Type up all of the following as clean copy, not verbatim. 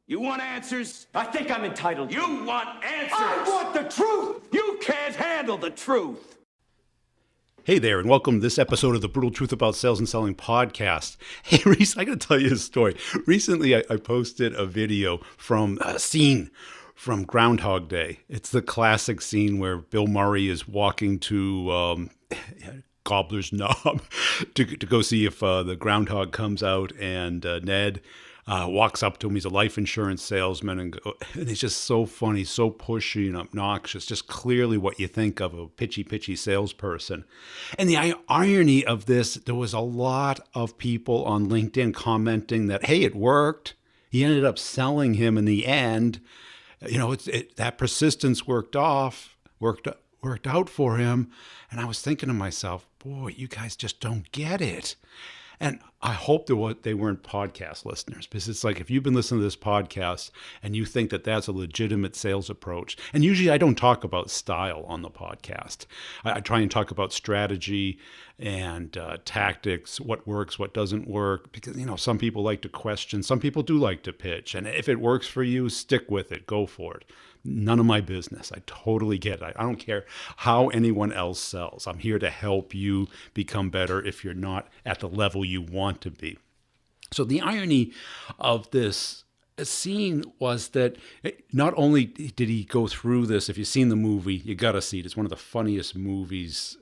You want answers? I think I'm entitled. You want answers? I want the truth! You can't handle the truth. Hey there, and welcome to this episode of the Brutal Truth About Sales and Selling podcast. Hey, Reese, I got to tell you a story. Recently, I posted a video from a scene from Groundhog Day. It's the classic scene where Bill Murray is walking to Gobbler's Knob to go see if the groundhog comes out, and Ned walks up to him. He's a life insurance salesman, and he's just so funny, so pushy and obnoxious, just clearly what you think of a pitchy salesperson. And the irony of this, there was a lot of people on LinkedIn commenting that, hey, it worked. He ended up selling him in the end. You know, that persistence worked out for him. And I was thinking to myself, boy, you guys just don't get it. And I hope they weren't podcast listeners, because it's like, if you've been listening to this podcast and you think that that's a legitimate sales approach, and usually I don't talk about style on the podcast. I try and talk about strategy and tactics, what works, what doesn't work, because, you know, some people like to question, some people do like to pitch. And if it works for you, stick with it, go for it. None of my business. I totally get it. I don't care how anyone else sells. I'm here to help you become better if you're not at the level you want to be. So the irony of this scene was that not only did he go through this, if you've seen the movie, you got to see it. It's one of the funniest movies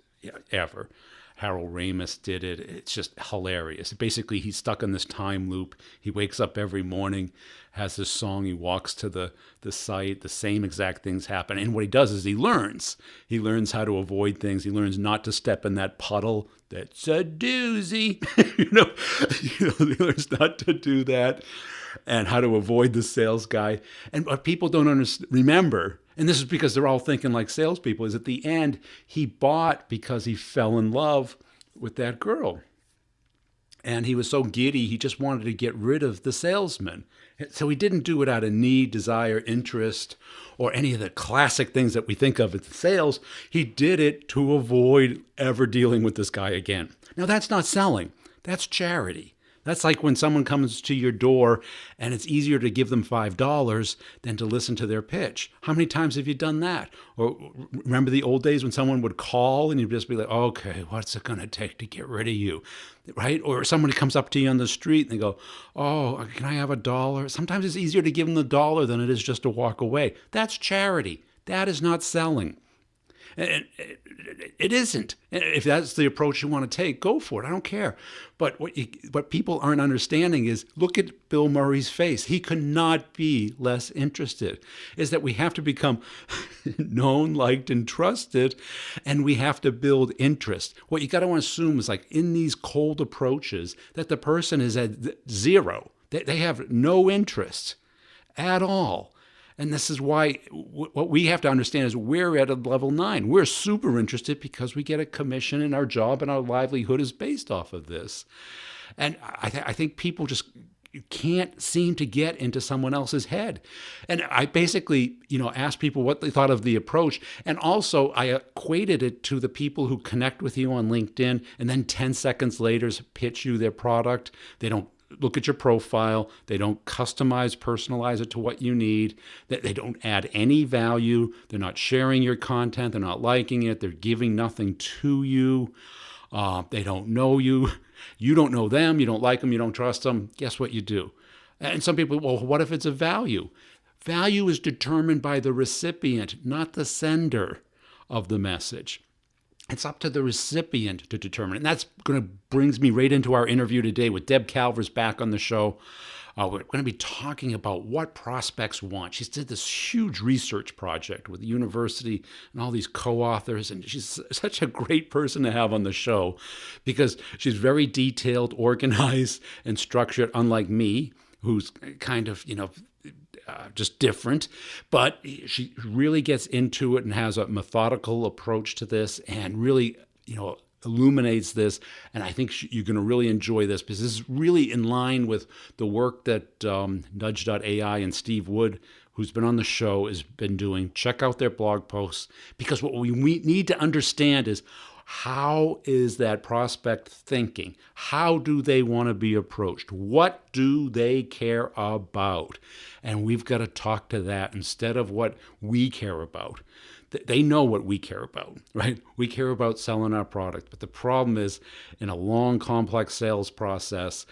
ever. Harold Ramis did it. It's just hilarious. Basically, he's stuck in this time loop. He wakes up every morning, has this song. He walks to the site. The same exact things happen. And what he does is he learns. He learns how to avoid things. He learns not to step in that puddle. That's a doozy. He learns not to do that, and how to avoid the sales guy. And what people don't remember, and this is because they're all thinking like salespeople, is at the end, he bought because he fell in love with that girl. And he was so giddy, he just wanted to get rid of the salesman. So he didn't do it out of need, desire, interest, or any of the classic things that we think of in sales. He did it to avoid ever dealing with this guy again. Now, that's not selling. That's charity. That's like when someone comes to your door and it's easier to give them $5 than to listen to their pitch. How many times have you done that? Or remember the old days when someone would call and you'd just be like, okay, what's it going to take to get rid of you? Right? Or somebody comes up to you on the street and they go, oh, can I have $1? Sometimes it's easier to give them the dollar than it is just to walk away. That's charity. That is not selling. It isn't. If that's the approach you want to take, go for it. I don't care. But what people aren't understanding is, look at Bill Murray's face. He could not be less interested. Is that we have to become known, liked, and trusted, and we have to build interest. What you got to assume is, like, in these cold approaches, that the person is at zero. They have no interest at all. And this is why what we have to understand is we're at a level 9. We're super interested because we get a commission in our job, and our livelihood is based off of this. And I think people just can't seem to get into someone else's head. And I basically, asked people what they thought of the approach. And also I equated it to the people who connect with you on LinkedIn and then 10 seconds later pitch you their product. They don't look at your profile. They don't customize, personalize it to what you need. They don't add any value. They're not sharing your content. They're not liking it. They're giving nothing to you. They don't know you. You don't know them. You don't like them. You don't trust them. Guess what you do? And some people, well, what if it's a value? Value is determined by the recipient, not the sender of the message. It's up to the recipient to determine. And that's brings me right into our interview today with Deb Calvers back on the show. We're going to be talking about what prospects want. She's did this huge research project with the university and all these co-authors, and she's such a great person to have on the show because she's very detailed, organized, and structured, unlike me, who's kind of, just different, but she really gets into it and has a methodical approach to this and really, illuminates this. And I think you're going to really enjoy this because this is really in line with the work that Nudge.ai and Steve Wood, who's been on the show, has been doing. Check out their blog posts, because what we need to understand is How is that prospect thinking? How do they want to be approached? What do they care about? And we've got to talk to that instead of what we care about. They know what we care about, right? We care about selling our product. But the problem is, in a long, complex sales process,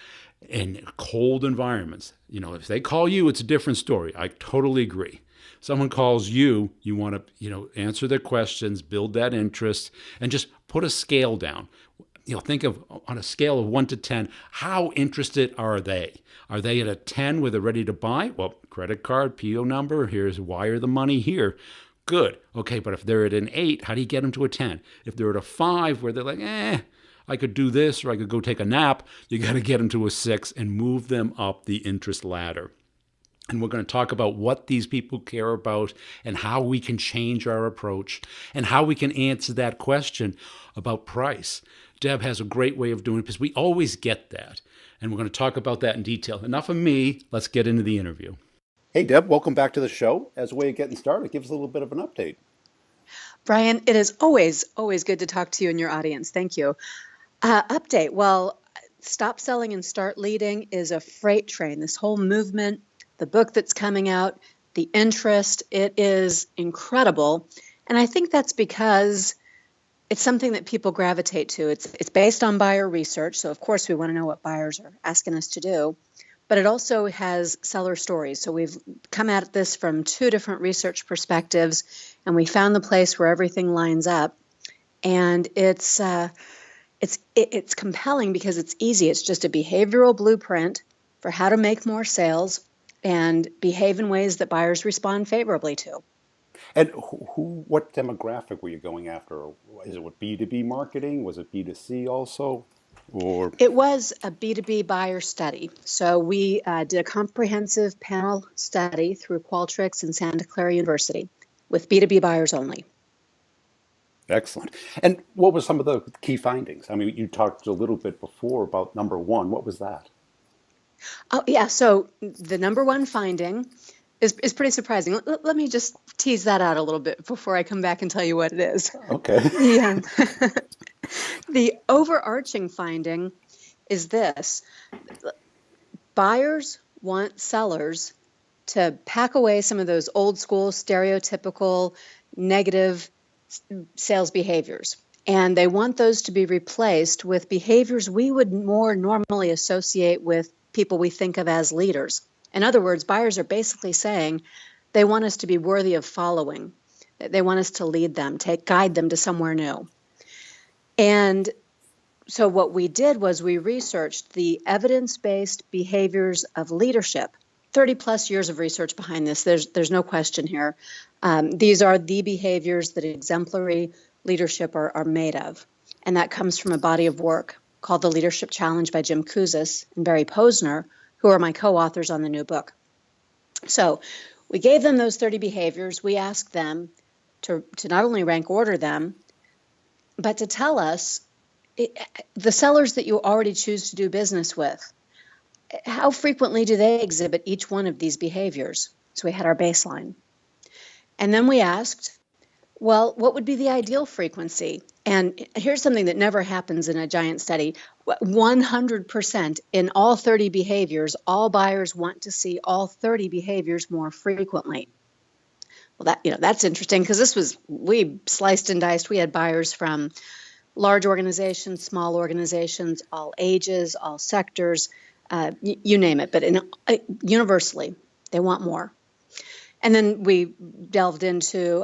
in cold environments, if they call you, it's a different story. I totally agree. Someone calls you, you want to, answer their questions, build that interest, and just put a scale down. Think of on a scale of 1 to 10, how interested are they? Are they at a 10 where they're ready to buy? Well, credit card, PO number, here's wire the money here. Good. Okay, but if they're at an 8, how do you get them to a 10? If they're at a 5 where they're like, I could do this or I could go take a nap, you got to get them to a 6 and move them up the interest ladder. And we're going to talk about what these people care about and how we can change our approach and how we can answer that question about price. Deb has a great way of doing it because we always get that. And we're going to talk about that in detail. Enough of me. Let's get into the interview. Hey, Deb, welcome back to the show. As a way of getting started, give us a little bit of an update. Brian, it is always good to talk to you and your audience. Thank you. Update. Well, Stop Selling and Start Leading is a freight train. This whole movement, the book that's coming out, the interest, it is incredible. And I think that's because it's something that people gravitate to. It's based on buyer research. So, of course, we want to know what buyers are asking us to do. But it also has seller stories. So we've come at this from 2 different research perspectives, and we found the place where everything lines up. And it's compelling because it's easy. It's just a behavioral blueprint for how to make more sales and behave in ways that buyers respond favorably to. And what demographic were you going after? Is it with B2B marketing? Was it B2C also? Or It was a B2B buyer study. So we did a comprehensive panel study through Qualtrics and Santa Clara University with B2B buyers only. Excellent. And what were some of the key findings? I mean, you talked a little bit before about number 1. What was that? Oh, yeah. So the number 1 finding is pretty surprising. Let me just tease that out a little bit before I come back and tell you what it is. Okay. Yeah. The overarching finding is this. Buyers want sellers to pack away some of those old school, stereotypical, negative sales behaviors. And they want those to be replaced with behaviors we would more normally associate with people we think of as leaders. In other words, buyers are basically saying they want us to be worthy of following. They want us to lead them, guide them to somewhere new. And so what we did was we researched the evidence-based behaviors of leadership. 30 plus years of research behind this. There's no question here. These are the behaviors that exemplary leadership are made of. And that comes from a body of work called The Leadership Challenge by Jim Kouzes and Barry Posner, who are my co-authors on the new book. So we gave them those 30 behaviors. We asked them to not only rank order them, but to tell us the sellers that you already choose to do business with, how frequently do they exhibit each one of these behaviors? So we had our baseline. And then we asked, well, what would be the ideal frequency? And here's something that never happens in a giant study. 100% in all 30 behaviors, all buyers want to see all 30 behaviors more frequently. Well, that's interesting because we sliced and diced. We had buyers from large organizations, small organizations, all ages, all sectors, you name it. But universally, they want more. And then we delved into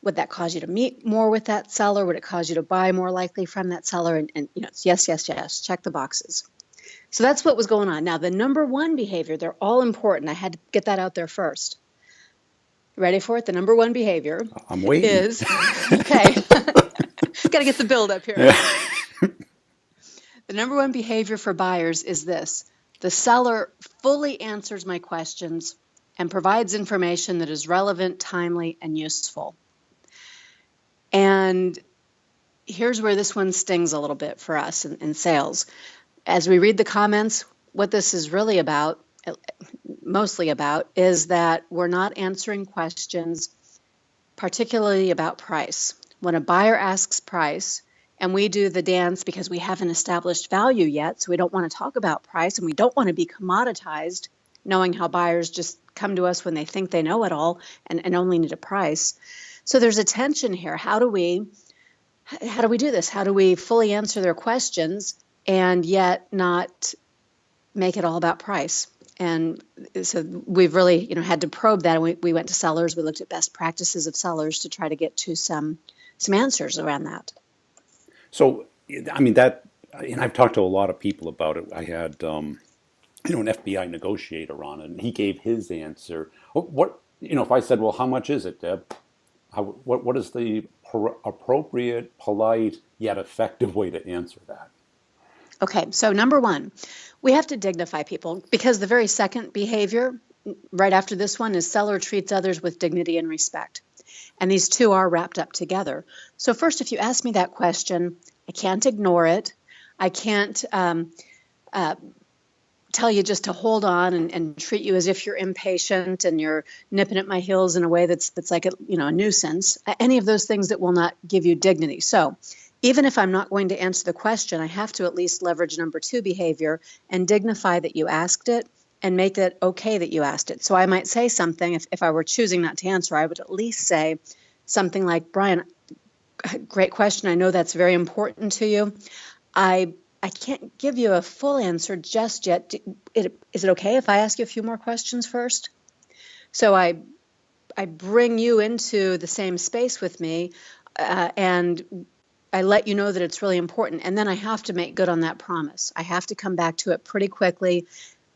would that cause you to meet more with that seller? Would it cause you to buy more likely from that seller? And it's yes, check the boxes. So that's what was going on. Now, the number 1 behavior, they're all important. I had to get that out there first. Ready for it? The number 1 behavior I'm waiting. Is, okay, got to get the build up here. The number 1 behavior for buyers is this. The seller fully answers my questions and provides information that is relevant, timely, and useful. And here's where this one stings a little bit for us in sales. As we read the comments, what this is really about, mostly about, is that we're not answering questions particularly about price. when a buyer asks price and we do the dance because we haven't established value yet, so we don't want to talk about price and we don't want to be commoditized, knowing how buyers just come to us when they think they know it all and only need a price. So there's a tension here. How do we do this? How do we fully answer their questions and yet not make it all about price? And so we've really, had to probe that. And we went to sellers. We looked at best practices of sellers to try to get to some answers around that. So, I mean, and I've talked to a lot of people about it. I had, an FBI negotiator on it, and he gave his answer. If I said, well, how much is it, Deb? What is the appropriate, polite, yet effective way to answer that? Okay, so number one, we have to dignify people because the very second behavior right after this one is seller treats others with dignity and respect. And these two are wrapped up together. So first, if you ask me that question, I can't ignore it. I can't tell you just to hold on and treat you as if you're impatient and you're nipping at my heels in a way that's like a nuisance. Any of those things that will not give you dignity. So even if I'm not going to answer the question, I have to at least leverage number two behavior and dignify that you asked it and make it okay that you asked it. So I might say something, if I were choosing not to answer, I would at least say something like, Brian, great question. I know that's very important to you. I can't give you a full answer just yet. Is it okay if I ask you a few more questions first? So I bring you into the same space with me and I let you know that it's really important. And then I have to make good on that promise. I have to come back to it pretty quickly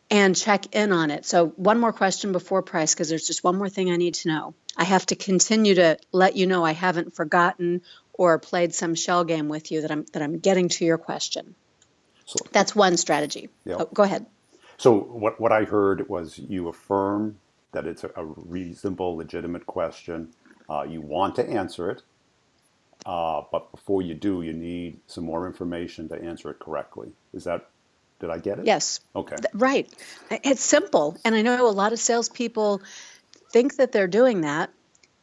and check in on it. So one more question before price, because there's just one more thing I need to know. I have to continue to let you know I haven't forgotten or played some shell game with you, that I'm getting to your question. So that's one strategy. Yeah. Oh, go ahead. So what I heard was you affirm that it's a reasonable, legitimate question. You want to answer it. But before you do, you need some more information to answer it correctly. Did I get it? Yes. Okay. Right. It's simple. And I know a lot of salespeople think that they're doing that.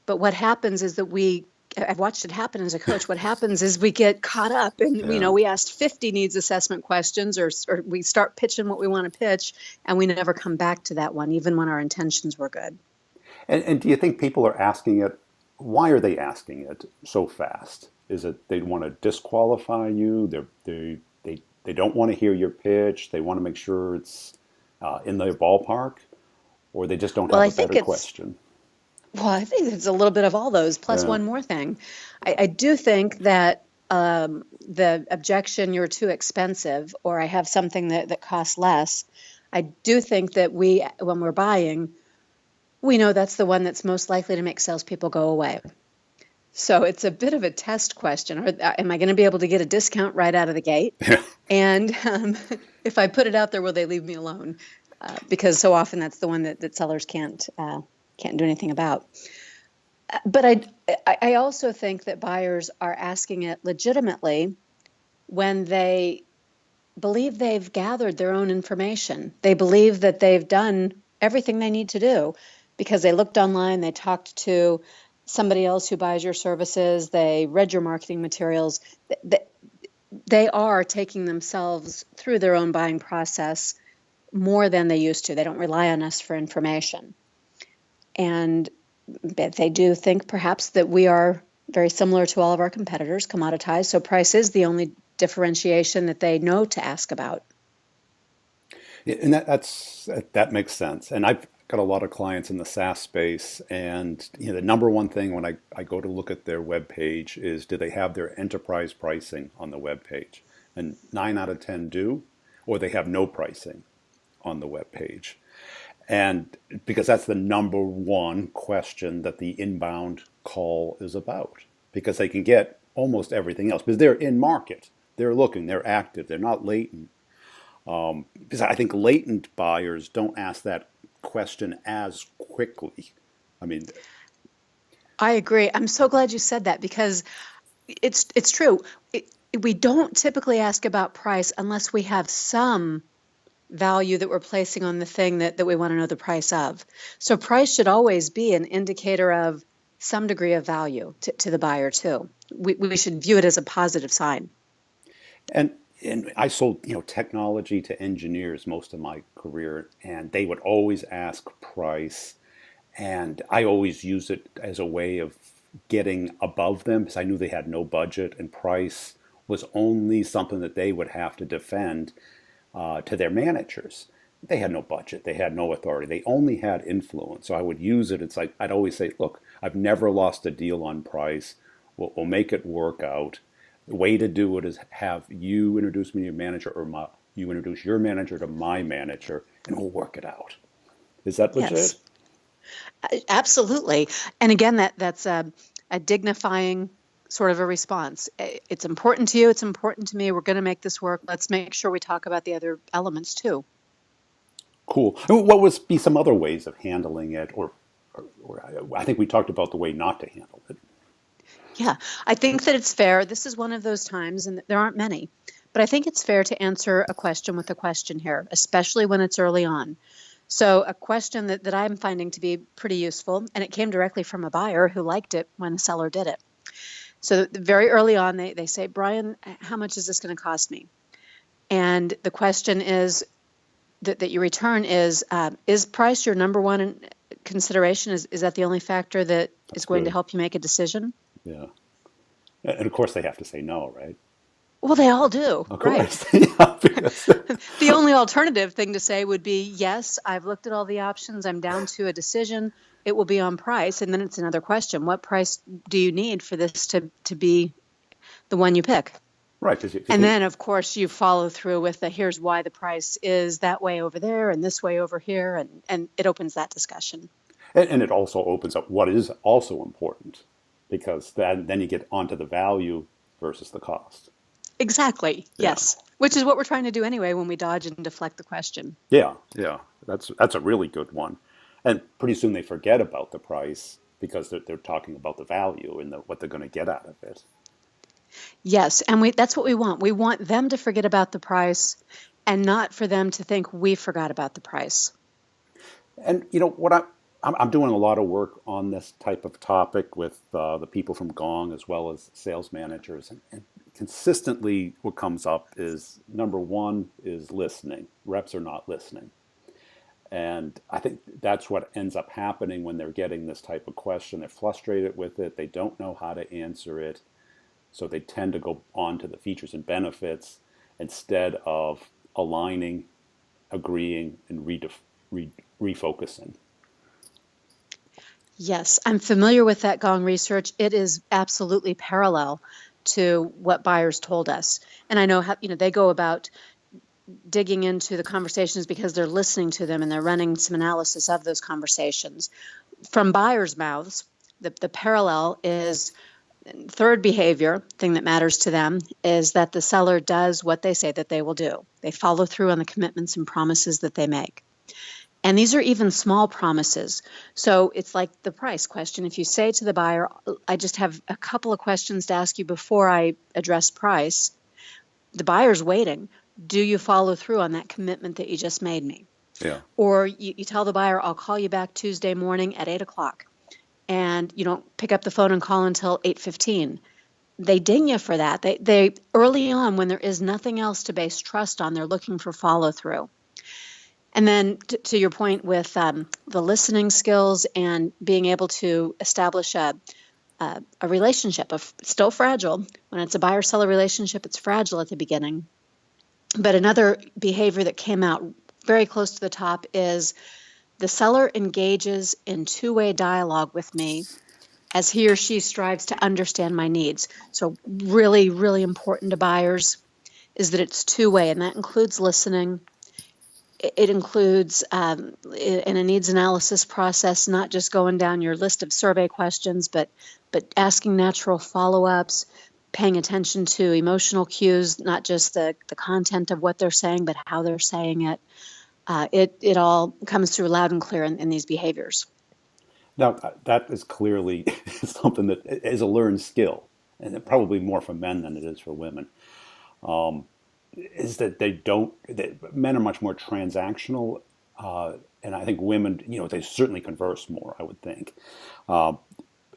But what happens is that I've watched it happen as a coach. What happens is we get caught up and, we asked 50 needs assessment questions or we start pitching what we want to pitch and we never come back to that one, even when our intentions were good. And do you think people are asking it? Why are they asking it so fast? Is it they want to disqualify you? They don't want to hear your pitch. They want to make sure it's in their ballpark, or they just don't have a better question. Well, I think it's a little bit of all those, plus one more thing. I do think that the objection, you're too expensive, or I have something that costs less, I do think that when we're buying, we know that's the one that's most likely to make salespeople go away. So it's a bit of a test question. Am I going to be able to get a discount right out of the gate? And if I put it out there, will they leave me alone? Because so often that's the one that sellers can't do anything about. But I also think that buyers are asking it legitimately when they believe they've gathered their own information. They believe that they've done everything they need to do because they looked online, they talked to somebody else who buys your services, they read your marketing materials. They are taking themselves through their own buying process more than they used to. They don't rely on us for information. And they do think perhaps that we are very similar to all of our competitors, commoditized. So price is the only differentiation that they know to ask about. And that makes sense. And I've got a lot of clients in the SaaS space, and the number one thing when I go to look at their web page is, do they have their enterprise pricing on the web page? And 9 out of 10 do, or they have no pricing on the web page. And because that's the number one question that the inbound call is about, because they can get almost everything else because they're in market, they're looking, they're active, they're not latent. Because I think latent buyers don't ask that question as quickly. I agree. I'm so glad you said that because it's true. We don't typically ask about price unless we have some value that we're placing on the thing that we want to know the price of. So price should always be an indicator of some degree of value to the buyer too. We should view it as a positive sign. And I sold, technology to engineers most of my career, and they would always ask price, and I always used it as a way of getting above them because I knew they had no budget, and price was only something that they would have to defend to their managers. They had no budget, they had no authority, they only had influence. So I would use it. It's like I'd always say, look, I've never lost a deal on price. We'll make it work out. The way to do it is have you introduce me to your manager, or you introduce your manager to my manager, and we'll work it out. Is that legit? Yes, absolutely. And again, that's a dignifying sort of a response. It's important to you. It's important to me. We're going to make this work. Let's make sure we talk about the other elements too. Cool. And what would be some other ways of handling it, or I think we talked about the way not to handle it. Yeah, I think that it's fair. This is one of those times, and there aren't many, but I think it's fair to answer a question with a question here, especially when it's early on. So a question that I'm finding to be pretty useful, and it came directly from a buyer who liked it when the seller did it. So very early on, they say, Brian, how much is this going to cost me? And the question is that you return is price your number one consideration? Is that the only factor that is going to help you make a decision? Yeah. And of course they have to say no, right? Well, they all do. Of Right. course. Yeah, because The only alternative thing to say would be, yes, I've looked at all the options. I'm down to a decision. It will be on price. And then it's another question. What price do you need for this to be the one you pick? right. And then, of course, you follow through with here's why the price is that way over there and this way over here. And it opens that discussion. And it also opens up what is also important, because then you get onto the value versus the cost. Exactly. Yeah. Yes. Which is what we're trying to do anyway when we dodge and deflect the question. Yeah, yeah. That's a really good one. And pretty soon they forget about the price because they're talking about the value and what they're going to get out of it. Yes. And that's what we want. We want them to forget about the price and not for them to think we forgot about the price. And what I'm doing a lot of work on this type of topic with the people from Gong as well as sales managers. And consistently what comes up is, number one is listening. Reps are not listening. And I think that's what ends up happening when they're getting this type of question. They're frustrated with it. They don't know how to answer it. So they tend to go on to the features and benefits instead of aligning, agreeing, and refocusing. Yes, I'm familiar with that Gong research. It is absolutely parallel to what buyers told us. And I know how, they go about digging into the conversations because they're listening to them and they're running some analysis of those conversations. From buyers' mouths, the parallel is third behavior, thing that matters to them, is that the seller does what they say that they will do. They follow through on the commitments and promises that they make. And these are even small promises. So it's like the price question. If you say to the buyer, I just have a couple of questions to ask you before I address price, the buyer's waiting. Do you follow through on that commitment that you just made me? Yeah. Or you tell the buyer, I'll call you back Tuesday morning at 8 o'clock. And you don't pick up the phone and call until 8:15. They ding you for that. They early on, when there is nothing else to base trust on, they're looking for follow through. And then to your point with the listening skills and being able to establish a relationship, still fragile. When it's a buyer-seller relationship, it's fragile at the beginning. But another behavior that came out very close to the top is the seller engages in two-way dialogue with me as he or she strives to understand my needs. So really, really important to buyers is that it's two-way, and that includes listening. It includes, in a needs analysis process, not just going down your list of survey questions, but asking natural follow-ups, paying attention to emotional cues, not just the content of what they're saying, but how they're saying it. It all comes through loud and clear in these behaviors. Now, that is clearly something that is a learned skill, and probably more for men than it is for women. Is that men are much more transactional, and I think women, they certainly converse more, I would think.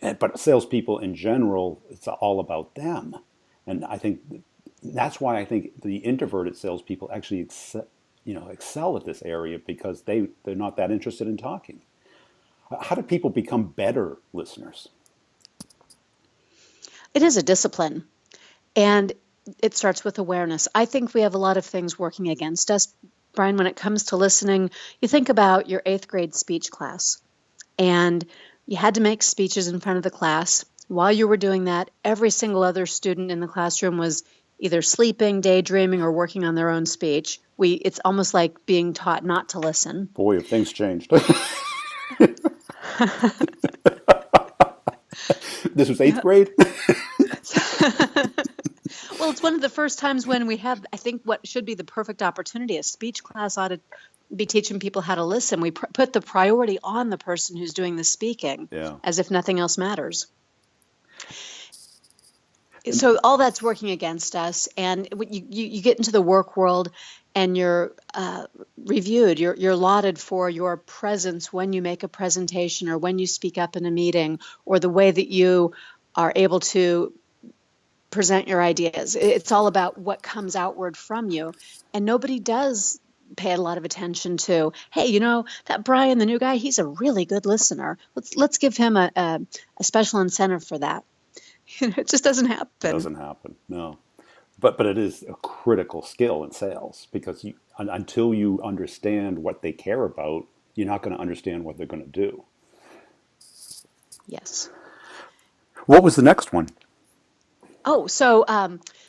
But salespeople in general, it's all about them. And I think that's why I think the introverted salespeople actually excel at this area because they're not that interested in talking. How do people become better listeners? It is a discipline, and it starts with awareness. I think we have a lot of things working against us. Brian, when it comes to listening, you think about your 8th grade speech class, and you had to make speeches in front of the class. While you were doing that, every single other student in the classroom was either sleeping, daydreaming, or working on their own speech. It's almost like being taught not to listen. Boy, have things changed. This was 8th grade? Well, it's one of the first times when we have, I think, what should be the perfect opportunity. A speech class ought to be teaching people how to listen. We put the priority on the person who's doing the speaking, as if nothing else matters. So all that's working against us, and you get into the work world, and you're reviewed. You're lauded for your presence when you make a presentation or when you speak up in a meeting, or the way that you are able to present your ideas. It's all about what comes outward from you, and nobody does pay a lot of attention to, hey, that Brian, the new guy, he's a really good listener. Let's give him a special incentive for that. It just doesn't happen. It doesn't happen, no. But it is a critical skill in sales because until you understand what they care about, you're not going to understand what they're going to do. Yes. What was the next one? Oh, so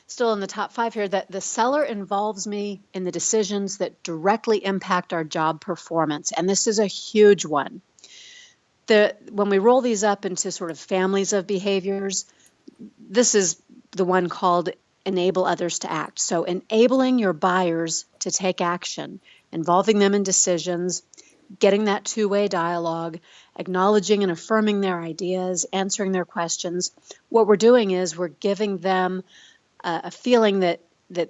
still in the top 5 here, that the seller involves me in the decisions that directly impact our job performance. And this is a huge one. When we roll these up into sort of families of behaviors, this is the one called enable others to act. So enabling your buyers to take action, involving them in decisions, getting that two-way dialogue, acknowledging and affirming their ideas, answering their questions. What we're doing is we're giving them a feeling that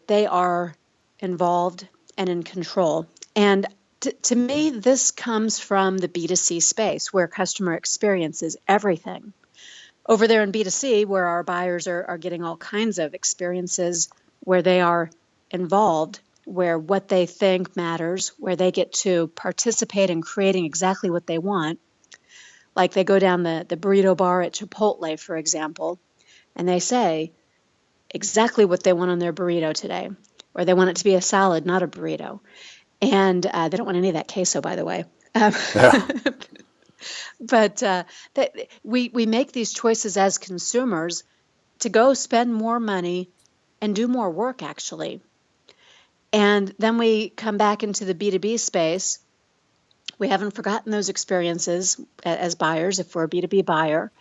they are involved and in control. And to me, this comes from the B2C space where customer experience is everything. Over there in B2C, where our buyers are getting all kinds of experiences where they are involved, where what they think matters, where they get to participate in creating exactly what they want. Like they go down the burrito bar at Chipotle, for example, and they say exactly what they want on their burrito today, or they want it to be a salad, not a burrito. And they don't want any of that queso, by the way. But we make these choices as consumers to go spend more money and do more work, actually. And then we come back into the B2B space. We haven't forgotten those experiences as buyers, if we're a B2B buyer.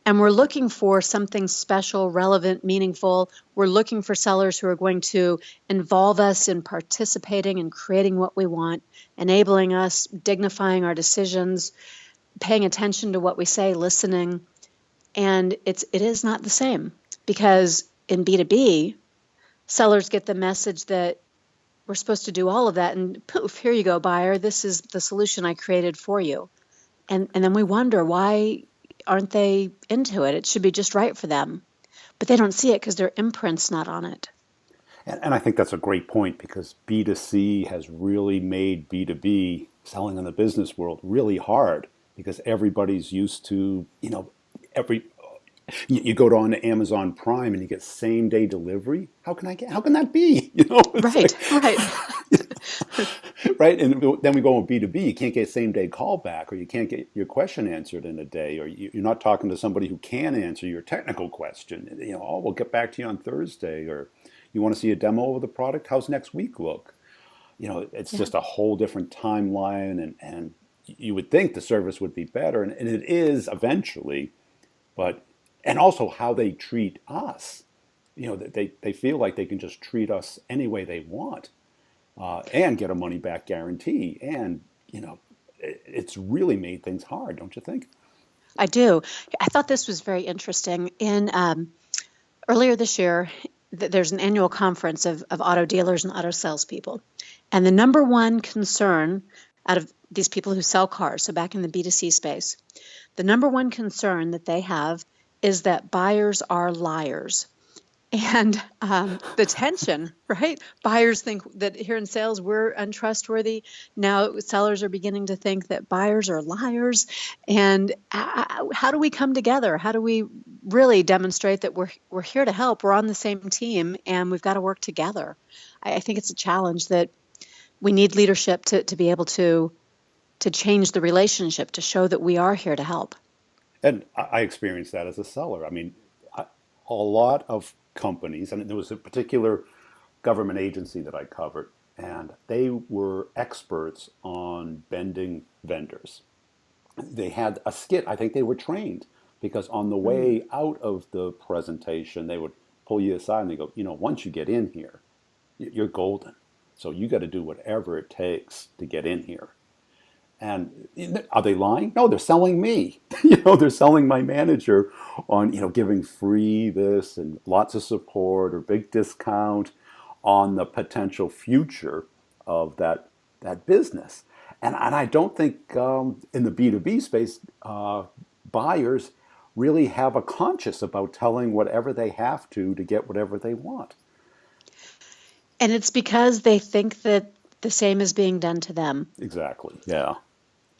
And we're looking for something special, relevant, meaningful. We're looking for sellers who are going to involve us in participating and creating what we want, enabling us, dignifying our decisions, paying attention to what we say, listening. And it is not the same because in B2B, sellers get the message that we're supposed to do all of that, and poof, here you go, buyer. This is the solution I created for you. And then we wonder, why aren't they into it? It should be just right for them. But they don't see it because their imprint's not on it. And I think that's a great point because B2C has really made B2B, selling in the business world, really hard because everybody's used to, you go on to Amazon Prime and you get same day delivery. How can that be? Right. Right. And then we go on B2B, you can't get same day callback, or you can't get your question answered in a day, or you're not talking to somebody who can answer your technical question. We'll get back to you on Thursday, or you want to see a demo of the product? How's next week look? It's just a whole different timeline, and you would think the service would be better, and it is eventually, and also how they treat us. They feel like they can just treat us any way they want, and get a money back guarantee. And, it's really made things hard, don't you think? I do. I thought this was very interesting. In earlier this year, there's an annual conference of auto dealers and auto salespeople. And the number one concern out of these people who sell cars, so back in the B2C space, the number one concern that they have is that buyers are liars. And the tension, right? Buyers think that here in sales, we're untrustworthy. Now sellers are beginning to think that buyers are liars. And how do we come together? How do we really demonstrate that we're here to help? We're on the same team and we've got to work together. I think it's a challenge that we need leadership to be able to change the relationship, to show that we are here to help. And I experienced that as a seller. I mean, a lot of companies, and there was a particular government agency that I covered, and they were experts on bending vendors. They had a skit. I think they were trained because on the way out of the presentation, they would pull you aside and they go, once you get in here, you're golden. So you got to do whatever it takes to get in here. And are they lying? No, they're selling me. They're selling my manager on, giving free this and lots of support or big discount on the potential future of that business. And I don't think in the B2B space, buyers really have a conscience about telling whatever they have to get whatever they want. And it's because they think that the same is being done to them. Exactly. Yeah.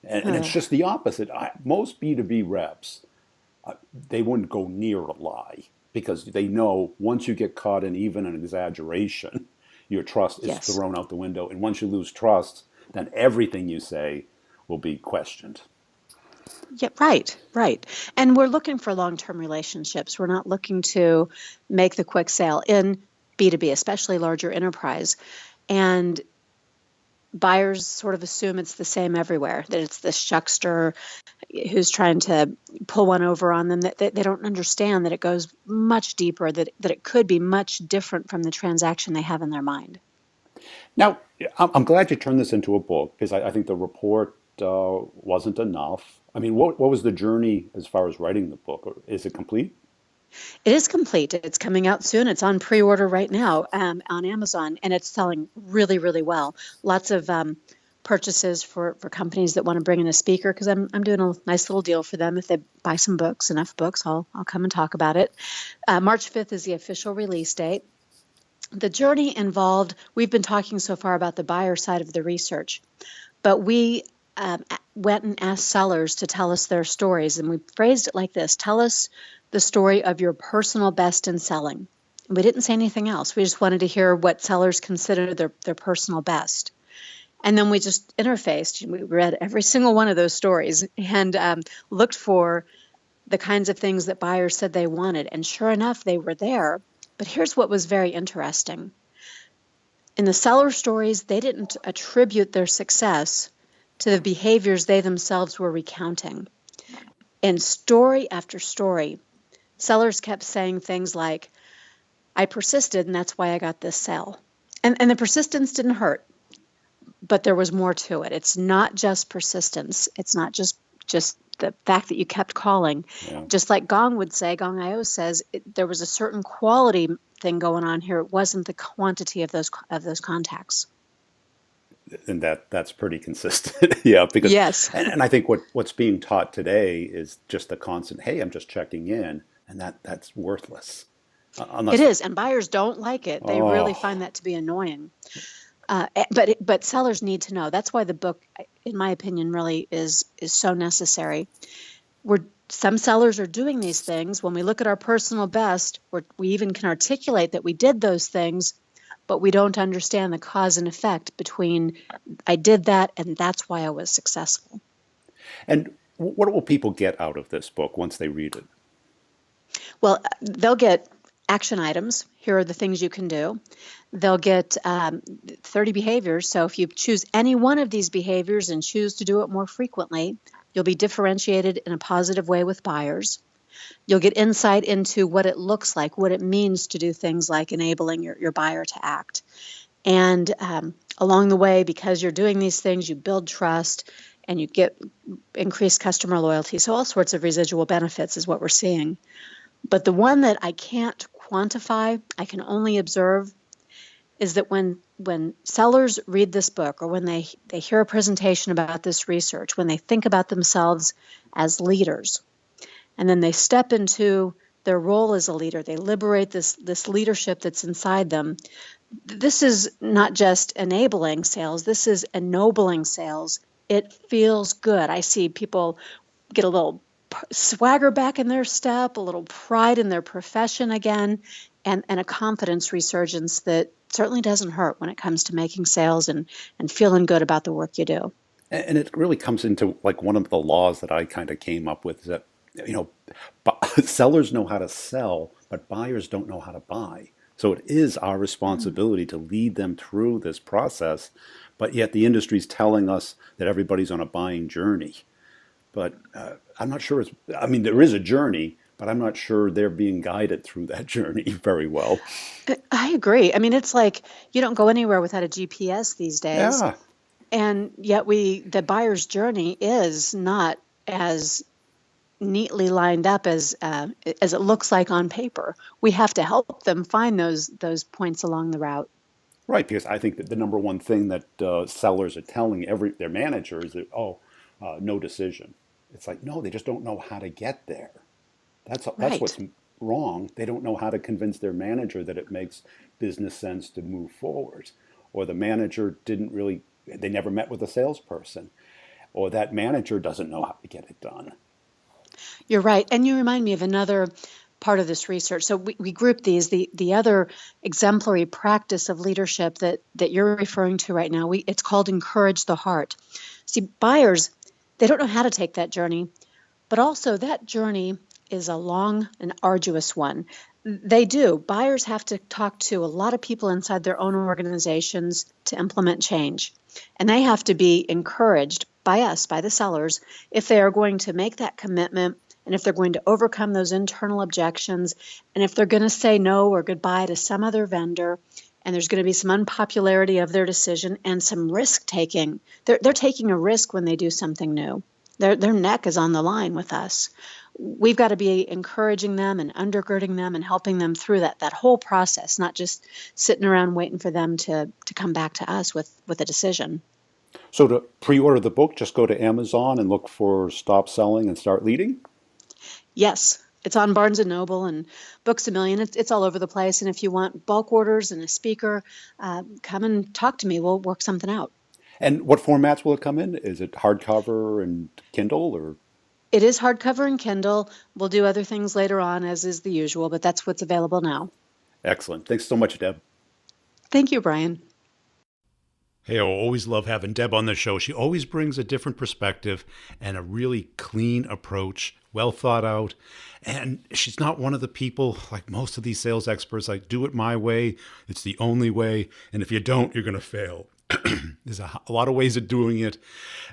And it's just the opposite. Most B2B reps, they wouldn't go near a lie because they know once you get caught in even an exaggeration, your trust is thrown out the window. And once you lose trust, then everything you say will be questioned. Yeah, right. And we're looking for long-term relationships. We're not looking to make the quick sale in B2B, especially larger enterprise. And buyers sort of assume it's the same everywhere, that it's this shuckster who's trying to pull one over on them, that they don't understand that it goes much deeper, that it could be much different from the transaction they have in their mind. Now, I'm glad you turned this into a book because I think the report wasn't enough. I mean, what was the journey as far as writing the book? Is it complete? It is complete. It's coming out soon. It's on pre-order right now on Amazon, and it's selling really, really well. Lots of purchases for companies that want to bring in a speaker because I'm doing a nice little deal for them. If they buy some books, enough books, I'll come and talk about it. March 5th is the official release date. The journey involved, we've been talking so far about the buyer side of the research, but we went and asked sellers to tell us their stories, and we phrased it like this: tell us the story of your personal best in selling. We didn't say anything else. We just wanted to hear what sellers consider their personal best. And then we just interfaced. We read every single one of those stories and looked for the kinds of things that buyers said they wanted. And sure enough, they were there. But here's what was very interesting. In the seller stories, they didn't attribute their success to the behaviors they themselves were recounting. In story after story, sellers kept saying things like, I persisted and that's why I got this sale. And the persistence didn't hurt, but there was more to it. It's not just persistence. It's not just the fact that you kept calling. Yeah. Just like Gong would say, Gong.io says, there was a certain quality thing going on here. It wasn't the quantity of those contacts. And that's pretty consistent. Yeah, because yes. And I think what's being taught today is just the constant, hey, I'm just checking in, and that's worthless. It is, and buyers don't like it. They really find that to be annoying. But sellers need to know. That's why the book, in my opinion, really is so necessary. Some sellers are doing these things. When we look at our personal best, we even can articulate that we did those things, but we don't understand the cause and effect between I did that and that's why I was successful. And what will people get out of this book once they read it? Well, they'll get action items. Here are the things you can do. They'll get 30 behaviors. So if you choose any one of these behaviors and choose to do it more frequently, you'll be differentiated in a positive way with buyers. You'll get insight into what it looks like, what it means to do things like enabling your buyer to act. And along the way, because you're doing these things, you build trust and you get increased customer loyalty. So all sorts of residual benefits is what we're seeing. But the one that I can't quantify, I can only observe, is that when sellers read this book, or when they hear a presentation about this research, when they think about themselves as leaders, and then they step into their role as a leader, they liberate this leadership that's inside them. This is not just enabling sales, this is ennobling sales. It feels good. I see people get a little swagger back in their step, a little pride in their profession again, and a confidence resurgence that certainly doesn't hurt when it comes to making sales and feeling good about the work you do. And it really comes into like one of the laws that I kind of came up with is that, you know, sellers know how to sell, but buyers don't know how to buy. So it is our responsibility to lead them through this process, but yet the industry's telling us that everybody's on a buying journey. But I'm not sure I mean, there is a journey, but I'm not sure they're being guided through that journey very well. I agree. I mean, it's like you don't go anywhere without a GPS these days. Yeah. And yet the buyer's journey is not as neatly lined up as it looks like on paper. We have to help them find those points along the route. Right, because I think that the number one thing that sellers are telling their manager is that, no decision. It's like, no, they just don't know how to get there. That's Right. what's wrong. They don't know how to convince their manager that it makes business sense to move forward. Or the manager they never met with a salesperson. Or that manager doesn't know how to get it done. You're right. And you remind me of another part of this research. So we group these, the other exemplary practice of leadership that you're referring to right now. It's called encourage the heart. See, buyers, they don't know how to take that journey, but also that journey is a long and arduous one. They do. Buyers have to talk to a lot of people inside their own organizations to implement change. And they have to be encouraged by us, by the sellers, if they are going to make that commitment, and if they're going to overcome those internal objections, and if they're going to say no or goodbye to some other vendor, and there's going to be some unpopularity of their decision and some risk taking. They're taking a risk when they do something new. Their neck is on the line with us. We've got to be encouraging them and undergirding them and helping them through that whole process, not just sitting around waiting for them to come back to us with a decision. So to pre-order the book, just go to Amazon and look for Stop Selling and Start Leading? Yes, it's on Barnes & Noble and Books A Million. It's all over the place. And if you want bulk orders and a speaker, come and talk to me. We'll work something out. And what formats will it come in? Is it hardcover and Kindle or? It is hardcover and Kindle. We'll do other things later on, as is the usual, but that's what's available now. Excellent. Thanks so much, Deb. Thank you, Brian. Hey, I always love having Deb on the show. She always brings a different perspective and a really clean approach, well thought out. And she's not one of the people like most of these sales experts, like, do it my way. It's the only way. And if you don't, you're going to fail. There's a lot of ways of doing it.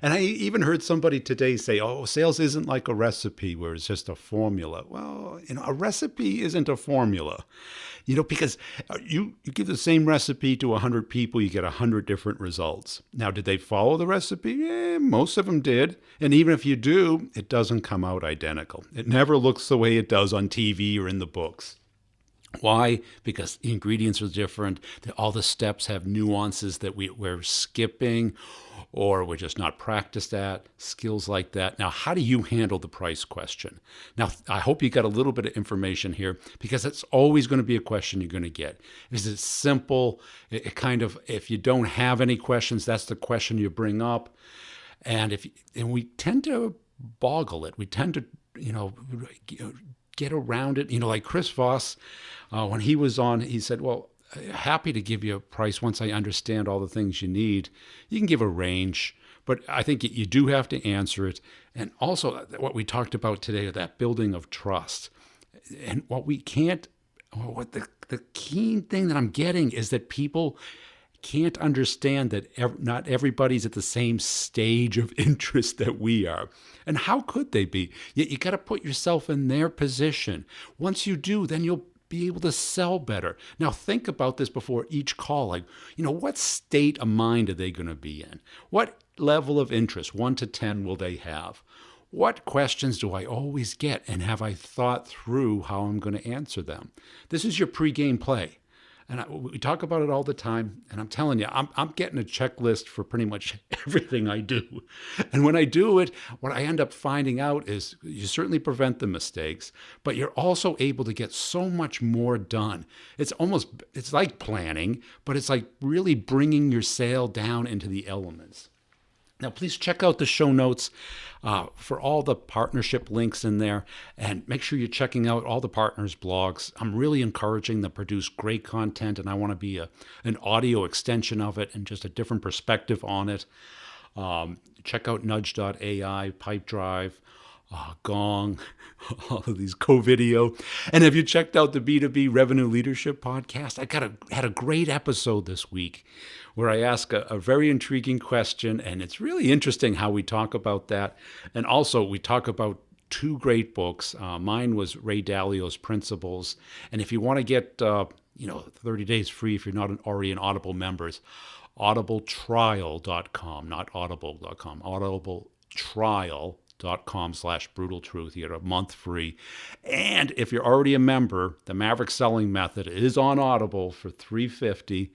And I even heard somebody today say, oh, sales isn't like a recipe where it's just a formula. Well, a recipe isn't a formula, because you give the same recipe to 100 people, you get 100 different results. Now, did they follow the recipe? Yeah, most of them did. And even if you do, it doesn't come out identical. It never looks the way it does on TV or in the books. Why? Because the ingredients are different. All the steps have nuances that we're skipping or we're just not practiced at, skills like that. Now, how do you handle the price question? Now, I hope you got a little bit of information here because it's always going to be a question you're going to get. Is it simple? If you don't have any questions, that's the question you bring up. And we tend to boggle it. We tend to, get around it. Like Chris Voss, when he was on, he said, well, happy to give you a price once I understand all the things you need. You can give a range, but I think you do have to answer it. And also what we talked about today, that building of trust. And the keen thing that I'm getting is that people can't understand that not everybody's at the same stage of interest that we are. And how could they be? You got to put yourself in their position. Once you do, then you'll be able to sell better. Now think about this before each call. Like, what state of mind are they going to be in? What level of interest, 1 to 10, will they have? What questions do I always get? And have I thought through how I'm going to answer them? This is your pregame play. And we talk about it all the time. And I'm telling you, I'm getting a checklist for pretty much everything I do. And when I do it, what I end up finding out is you certainly prevent the mistakes, but you're also able to get so much more done. It's like planning, but it's like really bringing your sale down into the elements. Now, please check out the show notes for all the partnership links in there, and make sure you're checking out all the partners' blogs. I'm really encouraging them to produce great content, and I want to be an audio extension of it and just a different perspective on it. Check out Nudge.ai, Pipedrive, Gong, all of these co-video. And have you checked out the B2B Revenue Leadership podcast? I had a great episode this week where I ask a very intriguing question, and it's really interesting how we talk about that. And also we talk about two great books. Mine was Ray Dalio's Principles. And if you want to get 30 days free if you're not already an Audible members, audibletrial.com, not audible.com, audibletrial.com/brutaltruth. You get a month free. And if you're already a member, the Maverick Selling Method is on Audible for $3.50.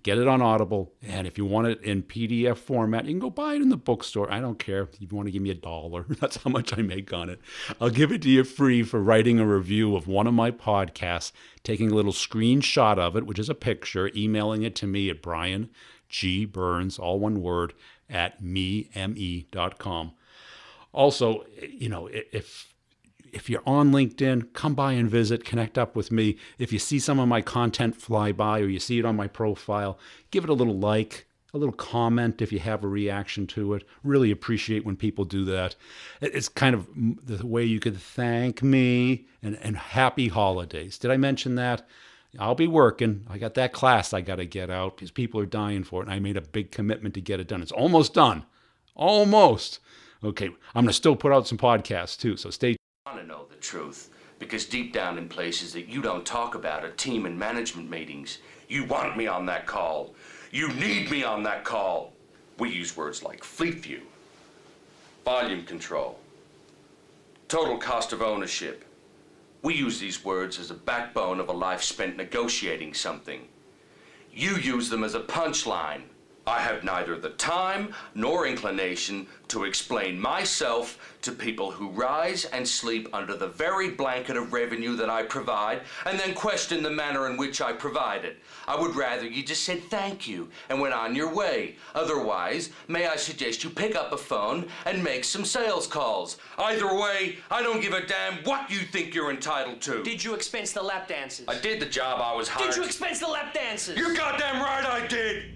Get it on Audible. And if you want it in PDF format, you can go buy it in the bookstore. I don't care. If you want to give me $1, that's how much I make on it. I'll give it to you free for writing a review of one of my podcasts, taking a little screenshot of it, which is a picture, emailing it to me at Brian G. Burns, all one word, at me.com. Also, if you're on LinkedIn, come by and visit, connect up with me. If you see some of my content fly by or you see it on my profile, give it a little like, a little comment if you have a reaction to it. Really appreciate when people do that. It's kind of the way you could thank me, and happy holidays. Did I mention that? I'll be working. I got that class I got to get out because people are dying for it, and I made a big commitment to get it done. It's almost done. Almost. Okay, I'm going to still put out some podcasts too, so stay tuned. I want to know the truth, because deep down in places that you don't talk about are team and management meetings. You want me on that call. You need me on that call. We use words like fleet view, volume control, total cost of ownership. We use these words as a backbone of a life spent negotiating something. You use them as a punchline. I have neither the time nor inclination to explain myself to people who rise and sleep under the very blanket of revenue that I provide and then question the manner in which I provide it. I would rather you just said thank you and went on your way. Otherwise, may I suggest you pick up a phone and make some sales calls. Either way, I don't give a damn what you think you're entitled to. Did you expense the lap dances? I did the job I was hired. Did you expense the lap dances? You're goddamn right I did!